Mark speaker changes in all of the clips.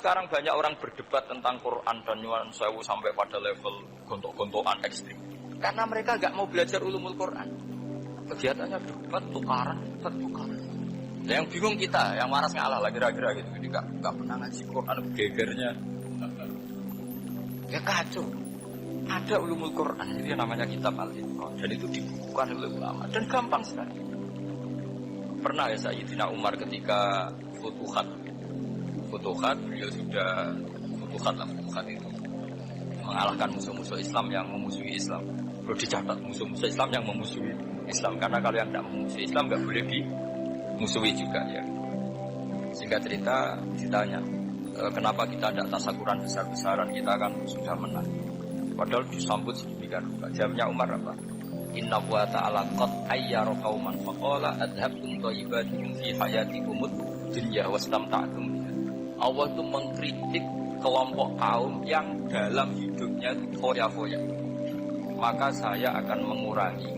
Speaker 1: sekarang banyak orang berdebat tentang Quran dan nyuwun sewu sampai pada level gontok-gontokan ekstrim. Karena mereka nggak mau belajar ulumul Quran. Kegiatannya debat, tukaran. Yang bingung kita, yang waras ngalah lah kira-kira gitu. Jadi nggak pernah ngaji Quran, gegernya. Ya kacau. Ada ulumul Quran, jadi namanya kitab Al-Itqan. Dan itu dibukukan oleh ulama. Dan gampang sekali. Pernah ya Sayyidina Umar ketika Futuhat, beliau sudah Futuhat itu mengalahkan musuh-musuh Islam yang memusuhi Islam. Perlu dicatat, musuh-musuh Islam yang memusuhi Islam. Karena kalau yang tidak memusuhi Islam nggak boleh dimusuhi juga ya. Sehingga cerita ditanya, kenapa kita tidak tasakuran besar-besaran, kita kan sudah menang. Padahal disambut sedemikian rupa. Jawabnya Umar apa? Inna wa ta'ala qad ayyara qauman faqala adhabtum thayyibatikum fi hayatikumud dunya wastamta'tum. Allah itu mengkritik kelompok kaum yang dalam hidupnya itu foya-foya. Maka saya akan mengurangi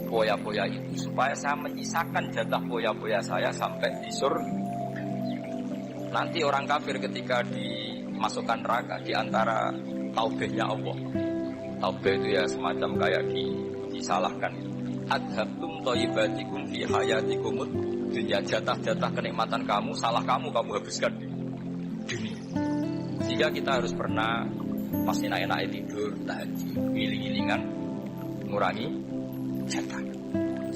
Speaker 1: foya-foya itu supaya saya menyisakan jatah foya-foya saya sampai di surga. Nanti orang kafir ketika dimasukkan neraka di antara taubahnya Allah. Taubah itu ya semacam kayak disalahkan. Adhabtum thayyibatikum fi hayatikumud dunya, jatah-jatah kenikmatan kamu, salah kamu habiskan di dunia. Sehingga kita harus pernah pas enak-enak tidur, tahajud, giling-gilingan, mengurangi jatah.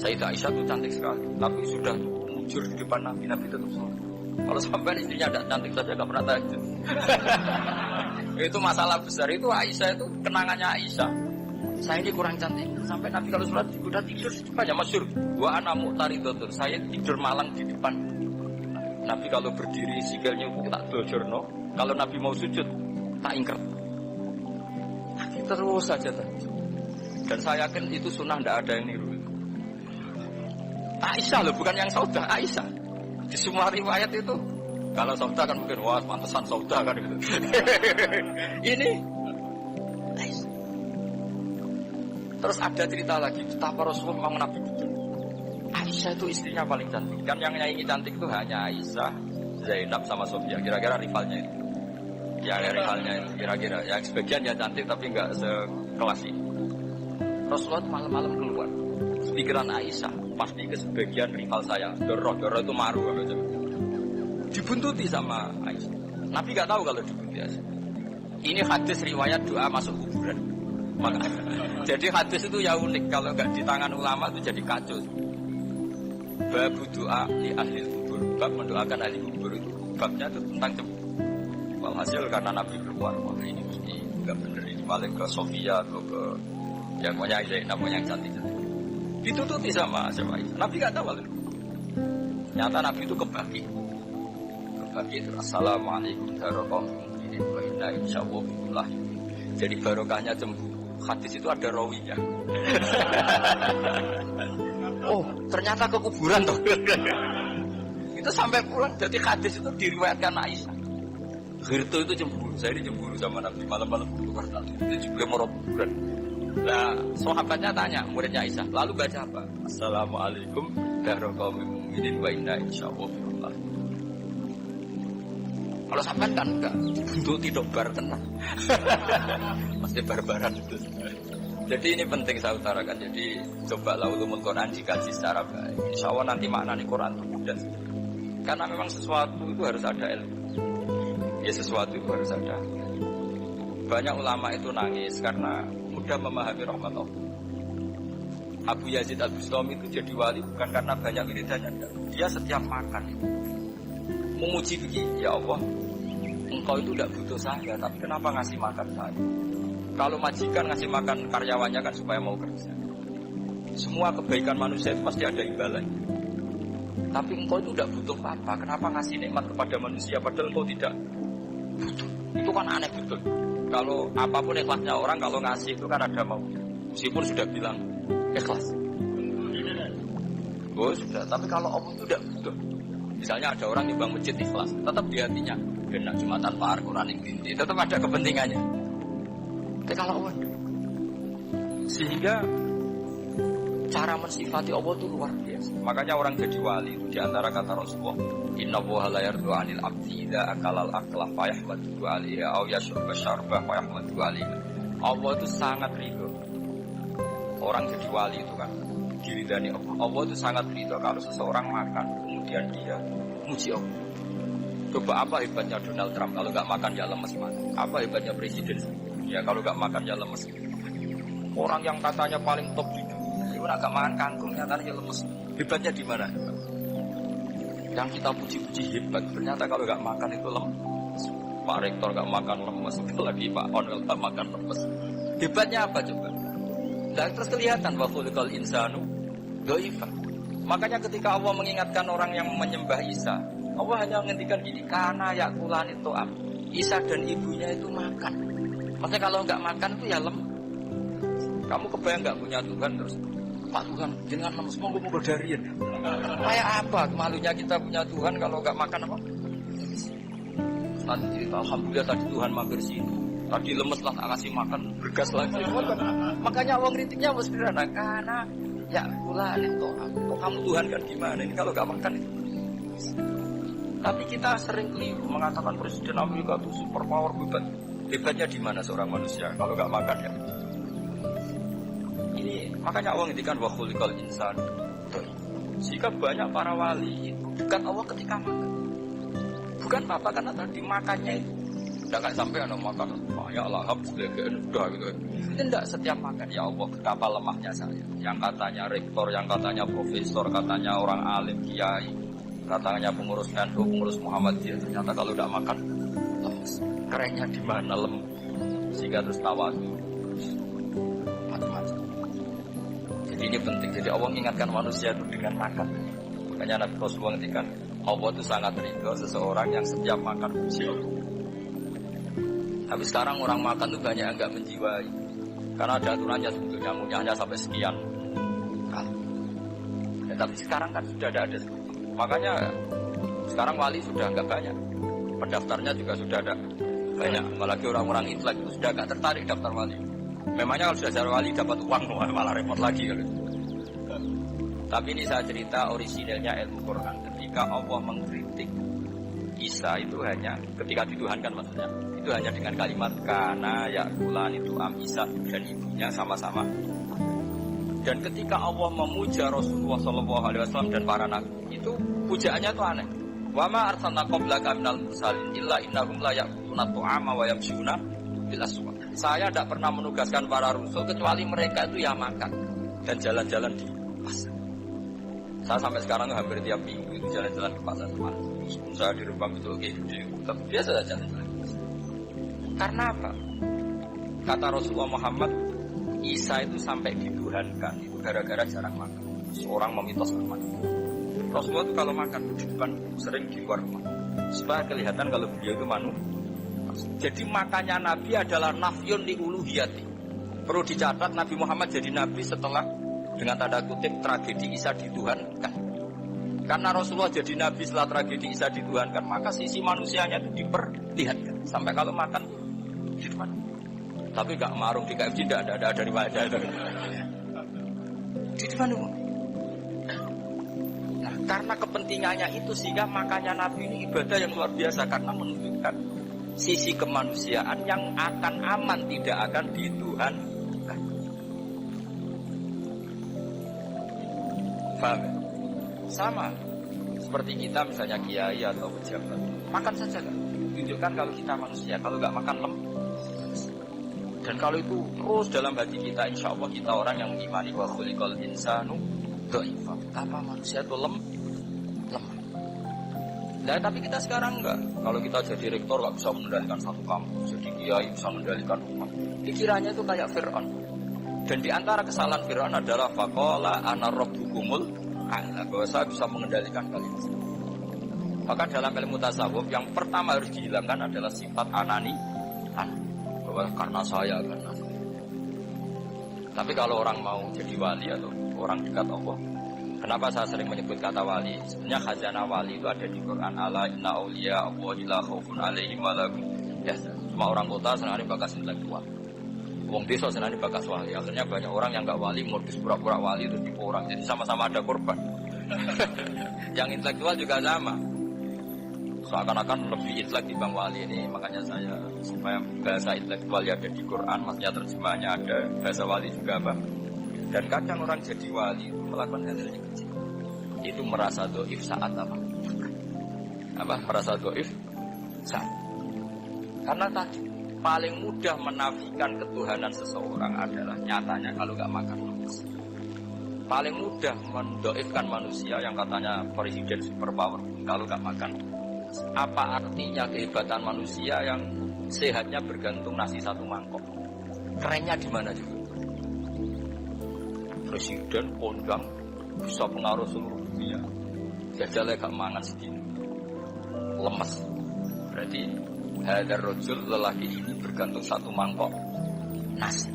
Speaker 1: Sayyidah Aisyah itu cantik sekali, tapi sudah mujur di depan Nabi tetap sholat. Kalau sampai istrinya tidak cantik saja tidak pernah tahajud. Itu masalah besar. Itu Aisyah, itu kenangannya Aisyah. Saya ini kurang cantik. Sampai Nabi kalau sholat udah tidur di depannya masyhur. Wa ana mu'taridhatun. Saya tidur malang di depan. Nabi kalau berdiri sikilnya tak dojorno. Kalau Nabi mau sujud tak ingkar. Terus saja tadi. Dan saya yakin itu sunnah, tidak ada yang niru. Aisyah loh, bukan yang Saudah, Aisyah. Di semua riwayat itu, kalau Saudah kan mungkin wah pantesan Saudah kan gitu. Ini Aisyah. Terus ada cerita lagi betapa Rasulullah memang Nabi betul. Aisyah itu istrinya paling cantik. Kan yang nyanyi cantik itu hanya Aisyah, Zainab sama Sofia. Kira-kira rivalnya itu. Ya rivalnya itu kira-kira. Yang sebagian ya cantik tapi enggak sekelas ini. Rasulullah malam-malam keluar. Pikiran Aisyah pasti ke sebagian rival saya. Doro itu maru macam. Dibuntuti sama Aisyah. Nabi enggak tahu kalau dibuntuti Aisyah. Ini hadis riwayat doa masuk kuburan. Maka, jadi hadis itu ya unik. Kalau enggak di tangan ulama itu jadi kacau. Bab doa di ahli kubur. Bab mendoakan ahli kubur itu babnya itu tentang cemburu. Walhasil karena Nabi keluar, wah ini mesti enggak benar, ini paling ke Sofia atau ke yang punya Zainab yang cantik-cantik. Ditututi sama Aisyah. Nabi enggak tahu itu. Nyata Nabi itu kebagi itu assalamualaikum warahmatullahi wabarakatuh. Jadi barokahnya cemburu. Hadis itu ada rawinya. Oh, ternyata ke kuburan toh. Itu sampai pulang. Jadi hadis itu diriwayatkan Aisyah. Ghirtu itu cemburu. Saya ini cemburu sama Nabi malam-malam keluar tadi. Itu juga mau kuburan. Nah, sahabatnya tanya muridnya Aisyah. Lalu baca apa? Assalamualaikum warahmatullahi wabarakatuh. Wa inna insyaallah. Kalau sampai kan enggak, untuk tidak bar tenang. Mesti barbaran itu. Jadi ini penting saya utarakan. Jadi coba ulumul Quran dikaji secara baik. Insya Allah nanti maknanya Quran itu mudah. Karena memang sesuatu itu harus ada ilmu. Ya sesuatu itu harus ada. Banyak ulama itu nangis karena mudah memahami rahmat Allah. Abu Yazid Al-Bustami itu jadi wali bukan karena banyak wiridannya. Dia setiap makan itu memuji begini, ya Allah, engkau itu tidak butuh saya, tapi kenapa ngasih makan saya? Kalau majikan ngasih makan karyawannya kan supaya mau kerja. Semua kebaikan manusia itu pasti ada imbalannya. Tapi engkau itu tidak butuh apa, kenapa ngasih nikmat kepada manusia padahal engkau tidak butuh? Itu kan aneh betul. Kalau apapun ikhlasnya orang, kalau ngasih itu kan ada mau. Meskipun sudah bilang ikhlas. Oh sudah, tapi kalau Allah itu tidak butuh. Misalnya ada orang nyumbang masjid ikhlas, tetap di hatinya benar Jumatan Pak Quran yang binti, tetap ada kepentingannya. Tapi kalau Allah, sehingga cara mensifati Allah itu luar biasa. Makanya orang jadi wali itu diantara kata Rasulullah, Inna woha la yardu anil abdi idza akalal akla fa yahmadu alaiha aw yashrabu syarba fa yahmadu alaiha. Allah itu sangat ridho. Orang jadi wali itu kan diridani Allah. Allah itu sangat ridho kalau seseorang makan kemudian dia muji Allah. Coba apa hebatnya Donald Trump kalau nggak makan ya lemes mati. Apa hebatnya presiden ya kalau nggak makan ya lemes. Orang yang katanya paling top di dunia, itu nggak makan kangkung nyatanya lemes. Hebatnya di mana? Yang kita puji-puji hebat, ternyata kalau nggak makan itu lemes. Pak Rektor nggak makan lemes, lagi Pak Onel nggak makan lemes. Hebatnya apa coba? Dan terus kelihatan bahwa khuliqal insanu dhaifan. Makanya ketika Allah mengingatkan orang yang menyembah Isa, Allah hanya menghentikan gini, karena yakulani to'am. Isa dan ibunya itu makan. Maksudnya kalau nggak makan itu ya lemes. Kamu kebayang nggak punya Tuhan terus, Pak Tuhan, jangan lemes, mau darian. Kayak apa malunya kita punya Tuhan kalau nggak makan apa? Tadi cerita, alhamdulillah tadi Tuhan mampir sini. Tadi lemes lah, tak kasih makan, bergas lagi. Makanya Allah kritiknya mau sederhana, karena ya pula itu. Kok kamu Tuhan kan gimana? Ini kalau nggak makan itu. Tapi kita sering keliru mengatakan Presiden Amerika itu super power hebat. Hebatnya di mana seorang manusia kalau nggak makan ya? Ini makanya Allah ngintikan wa khuliqal insan. Jika banyak para wali itu dekat Allah ketika makan. Bukan apa karena tadi makannya itu tidak kayak sampai anak makan ya Allah udah gitu. Itu tidak setiap makan ya Allah betapa lemahnya saya. Yang katanya rektor, yang katanya profesor, katanya orang alim kiai, katanya pengurus NU, pengurus Muhammadiyah. Ternyata kalau tidak makan lemes. Kerennya di mana lemes? Sehingga terus tawadu macam-macam. Jadi ini penting. Jadi Allah mengingatkan manusia itu dengan makan. Makanya Nabi Rasulullah ngingatkan Allah itu sangat ridho seseorang yang setiap makan puji. Tapi sekarang orang makan itu banyak yang enggak menjiwai. Karena ada aturannya sebetulnya munyahnya sampai sekian kali. Ya, tapi sekarang kan sudah ada. Makanya sekarang wali sudah enggak banyak. Pendaftarnya juga sudah ada banyak. Apalagi orang-orang intelek itu sudah enggak tertarik daftar wali. Memangnya kalau sudah jadi wali dapat uang malah repot lagi kan. Tapi ini saya cerita orisinalnya ilmu Quran. Ketika Allah mengkritik Isa itu hanya ketika dituhankan maksudnya itu hanya dengan kalimat karena yakulan itu Isa dan ibunya sama-sama. Dan ketika Allah memuja Rasulullah SAW dan para nabi itu pujaannya itu aneh. Wa ma arsalna qablaka minal mursalin illa innahum la ya'kuluna ta'ama wa yamshuna bil aswaq. Saya tidak pernah menugaskan para rasul kecuali mereka itu ya makan dan jalan-jalan di pasar. Saya sampai sekarang hampir tiap minggu itu jalan-jalan ke pasar teman. Saya di rumah itu gede, tapi biasa saja jalan-jalan. Karena apa? Kata Rasulullah Muhammad, Isa itu sampai dituhankan itu gara-gara jarang makan. Seorang memitoskan makan. Rasulullah itu kalau makan di depan sering di luar rumah. Supaya kelihatan kalau beliau itu manusia. Jadi makanya Nabi adalah nafyun li uluhiyati. Perlu dicatat Nabi Muhammad jadi Nabi setelah dengan tanda kutip tragedi Isa dituhankan. Karena Rasulullah jadi Nabi setelah tragedi Isa dituhankan, maka sisi manusianya itu diperlihatkan. Sampai kalau makan di depan. Tapi gak marung di KFC, tidak ada dari wajah itu. Di depan itu. Nah, karena kepentingannya itu sehingga makanya Nabi ini ibadah yang luar biasa karena menunjukkan sisi kemanusiaan yang akan aman, tidak akan dituhankan. Paham? Sama seperti kita misalnya kiai atau pejabat, makan saja kan? Tunjukkan kalau kita manusia, kalau nggak makan lemes. Dan kalau itu terus dalam hati kita, insya Allah kita orang yang mengimani wa khuliqal insanu dhaifan. Apa manusia itu lemah. Nah, tapi kita sekarang enggak. Kalau kita jadi rektor enggak bisa mengendalikan satu kampus, jadi kiai bisa mengendalikan umat. Pikirannya itu kayak Fir'aun. Dan di antara kesalahan Fir'aun adalah faqala ana rabbukumul a'la, bahwa saya bisa mengendalikan kalian. Maka dalam ilmu tasawuf yang pertama harus dihilangkan adalah sifat anani, bahwa karena saya. Tapi kalau orang mau jadi wali atau orang dekat Allah, kenapa saya sering menyebut kata wali? Sebenarnya khazanah wali itu ada di Quran. Ala inna awliya Allahi la khaufun alaihim wa lahum yahzanun. Cuma orang kota senang bakas intelektual. Wong desa senang bakas wali. Akhirnya banyak orang yang enggak wali modus pura-pura wali itu tipe orang. Jadi sama-sama ada korban. Yang intelektual juga sama. seakan-akan lebih intelek dibanding wali ini. Makanya saya supaya bahasa intelektual ya ada di Quran, maksudnya terjemahnya ada, bahasa wali juga apa. Dan kadang orang jadi wali itu melakukan hal yang kecil, itu merasa doif saat apa merasa doif saat. Karena tadi paling mudah menafikan ketuhanan seseorang adalah nyatanya kalau nggak makan lemes. Paling mudah mendoifkan manusia yang katanya presiden superpower kalau nggak makan. Apa artinya kehebatan manusia yang sehatnya bergantung nasi satu mangkok? Kerennya di mana juga? Presiden kondang bisa pengaruh seluruh dunia. Jajalnya gak mangan segini, lemes. Berarti hadar rojul lelaki ini bergantung satu mangkok nasi.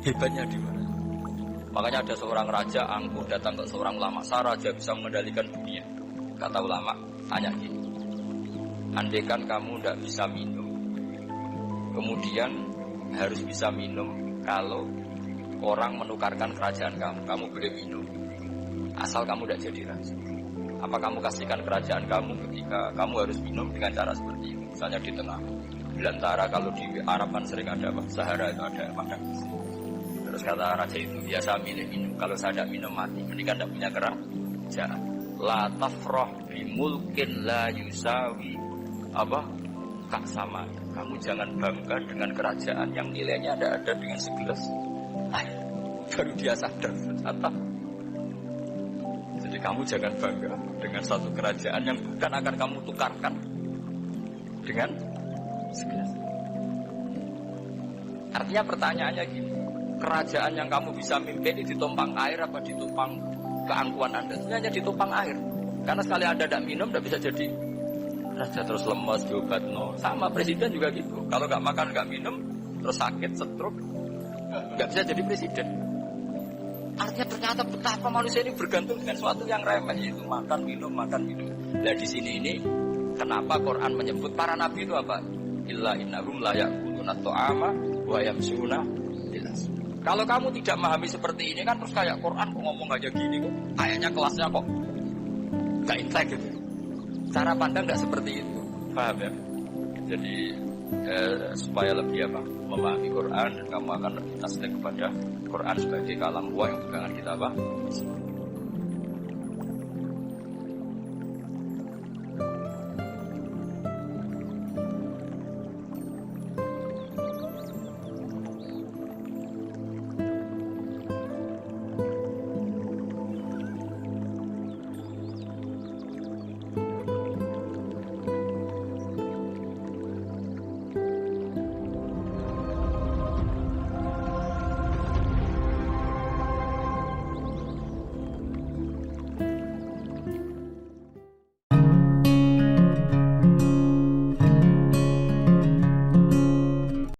Speaker 1: Hebatnya di mana? Makanya ada seorang raja angkuh datang ke seorang ulama. Raja bisa mengendalikan dunia. Kata ulama, tanya gini, andaikan kamu tidak bisa minum, kemudian harus bisa minum kalau orang menukarkan kerajaan kamu boleh minum, asal kamu tidak jadi raja. Apa kamu kasihkan kerajaan kamu ketika kamu harus minum dengan cara seperti ini? Misalnya di tengah belantara, kalau di Arab kan sering ada Sahara itu ada padang. Terus kata raja itu, ya saya milih minum. Kalau saya tidak minum mati, mendingan tidak punya kerajaan. La tafrah bimulkin la yusawi kak sama. Kamu jangan bangga dengan kerajaan yang nilainya ada dengan segelas air. Baru dia sadar ternyata. Jadi kamu jangan bangga dengan satu kerajaan yang bukan akan kamu tukarkan dengan segelas. Artinya pertanyaannya gini, kerajaan yang kamu bisa mimpin itu ditumpang air apa ditumpang keangkuhan Anda? Sebenarnya ditumpang air. Karena sekali Anda tidak minum, tidak bisa jadi raja, terus lemas, diobat. No. Sama presiden juga gitu. Kalau nggak makan, nggak minum, terus sakit, stroke, nggak bisa jadi presiden. Artinya ternyata betapa manusia ini bergantung dengan sesuatu yang remeh, yaitu makan, minum, makan, minum. Nah di sini ini, kenapa Quran menyebut para nabi itu apa? Illa innahum la ya'kuluna ta'ama wa yamshuna bilas. Kalau kamu tidak memahami seperti ini kan terus kayak Quran kok ngomong aja gini kok. Kayaknya kelasnya kok gak intek gitu. Cara pandang gak seperti itu. Paham ya? Jadi supaya lebih memahami Quran, dan kamu akan lebih taslim kepada Quran sebagai kalam Allah yang pegangan kita